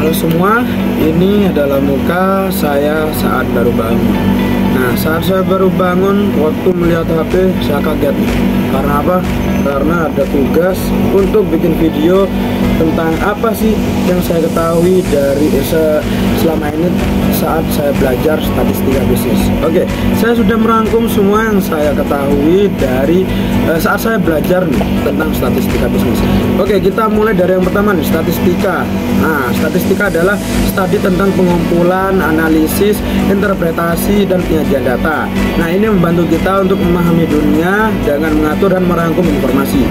Halo semua, ini adalah muka saya saat baru bangun. Nah, saat saya baru bangun, waktu melihat HP, saya kaget. Karena apa? Karena ada tugas untuk bikin video tentang apa sih yang saya ketahui dari selama ini saat saya belajar statistika bisnis. Oke, saya sudah merangkum semua yang saya ketahui dari saat saya belajar nih tentang statistika bisnis. Oke, kita mulai dari yang pertama nih, statistika. Nah, statistika adalah studi tentang pengumpulan, analisis, interpretasi, dan penyajian data. Nah, ini membantu kita untuk memahami dunia dengan mengatur dan merangkum informasi.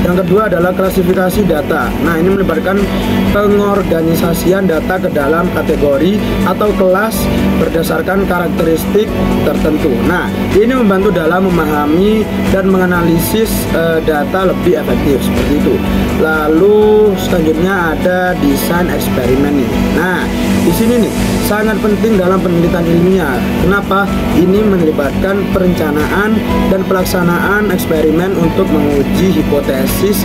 Yang kedua adalah klasifikasi data. Nah, ini melibatkan pengorganisasian data ke dalam kategori atau kelas berdasarkan karakteristik tertentu. Nah, ini membantu dalam memahami dan menganalisis data lebih efektif seperti itu. Lalu selanjutnya ada desain eksperimen nih. Nah, di sini nih sangat penting dalam penelitian ilmiah. Kenapa? Ini melibatkan perencanaan dan pelaksanaan eksperimen untuk menguji hipotesis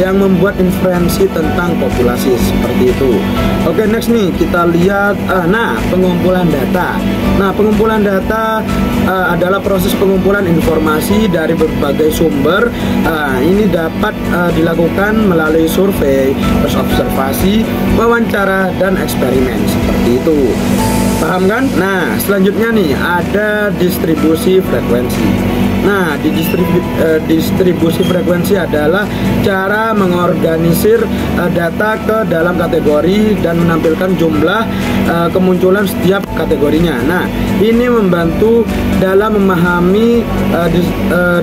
yang membuat inferensi tentang populasi seperti itu. Oke, next nih kita lihat pengumpulan data. Nah, pengumpulan data adalah proses pengumpulan informasi dari berbagai sumber. Ini dapat dilakukan melalui survei, observasi, wawancara, dan eksperimen seperti itu. Paham kan? Nah, selanjutnya nih ada distribusi frekuensi. Nah, di distribusi frekuensi adalah cara mengorganisir data ke dalam kategori dan menampilkan jumlah kemunculan setiap kategorinya. Nah, ini membantu dalam memahami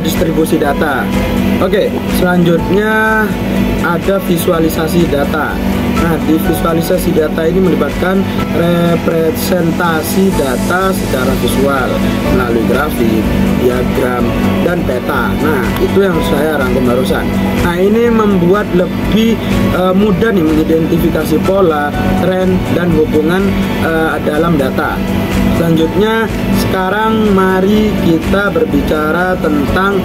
distribusi data. Oke, selanjutnya ada visualisasi data. Nah, di visualisasi data ini melibatkan representasi data secara visual melalui grafik, diagram, dan peta. Nah, itu yang saya rangkum barusan. Nah, ini membuat lebih mudah nih mengidentifikasi pola, tren, dan hubungan dalam data. Selanjutnya, sekarang mari kita berbicara tentang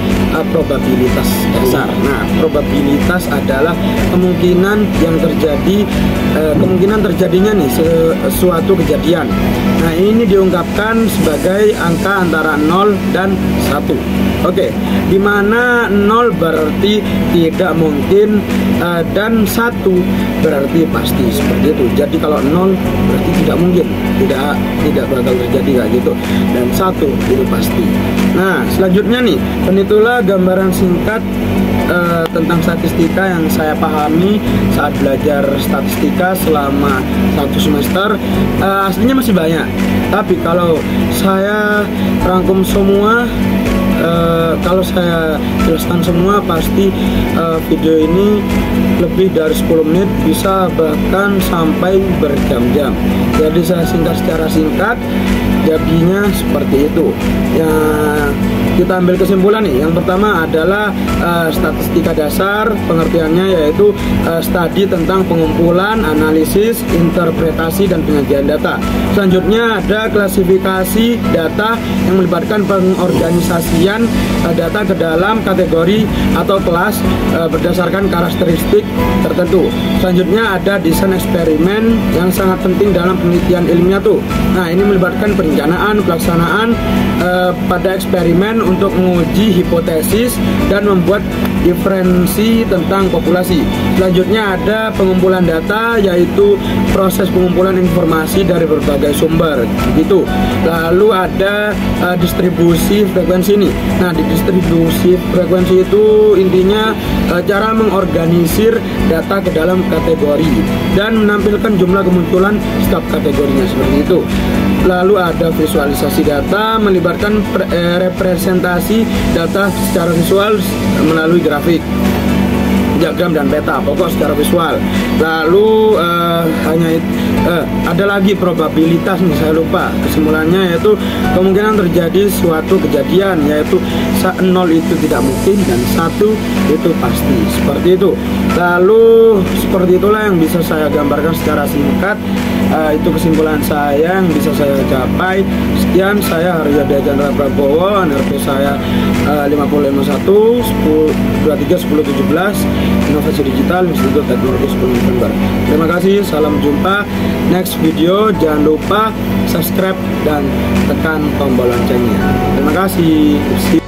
probabilitas dasar. Nah, probabilitas adalah kemungkinan yang terjadi, kemungkinan terjadinya nih suatu kejadian. Nah, ini diungkapkan sebagai angka antara 0 dan 1. Oke, di mana 0 berarti tidak mungkin dan 1 berarti pasti seperti itu. Jadi kalau 0 berarti tidak mungkin, tidak bakal terjadi kayak gitu, dan 1 itu pasti. Nah, selanjutnya nih, dan itulah gambaran singkat tentang statistika yang saya pahami saat belajar statistika selama 1 semester. Aslinya masih banyak, tapi kalau saya rangkum semua, kalau saya jelaskan semua, pasti video ini lebih dari 10 menit, bisa bahkan sampai berjam-jam. Jadi saya singkat secara singkat, jadinya seperti itu. Kita ambil kesimpulan nih. Yang pertama adalah statistika dasar, pengertiannya yaitu studi tentang pengumpulan, analisis, interpretasi, dan penyajian data. Selanjutnya ada klasifikasi data yang melibatkan pengorganisasian data ke dalam kategori atau kelas berdasarkan karakteristik tertentu. Selanjutnya ada desain eksperimen yang sangat penting dalam penelitian ilmiah tuh. Nah, ini melibatkan perencanaan, pelaksanaan pada eksperimen untuk menguji hipotesis dan membuat inferensi tentang populasi. Selanjutnya ada pengumpulan data, yaitu proses pengumpulan informasi dari berbagai sumber gitu. Lalu ada distribusi frekuensi ini. Nah, di distribusi frekuensi itu intinya cara mengorganisir data ke dalam kategori dan menampilkan jumlah kemunculan setiap kategorinya seperti itu. Lalu ada visualisasi data, melibatkan representasi data secara visual melalui grafik, diagram, dan peta, pokok secara visual. Lalu ada lagi probabilitas nih, saya lupa kesimpulannya, yaitu kemungkinan terjadi suatu kejadian, yaitu 0 itu tidak mungkin dan 1 itu pasti, seperti itu. Lalu seperti itulah yang bisa saya gambarkan secara singkat. Itu kesimpulan saya yang bisa saya capai. Sekian, saya Haryadi Chandra Prabowo, NRP saya 551 23 10 17, Inovasi Digital Institut Teknologi 10 November. Terima kasih, salam jumpa next video. Jangan lupa subscribe dan tekan tombol loncengnya. Terima kasih.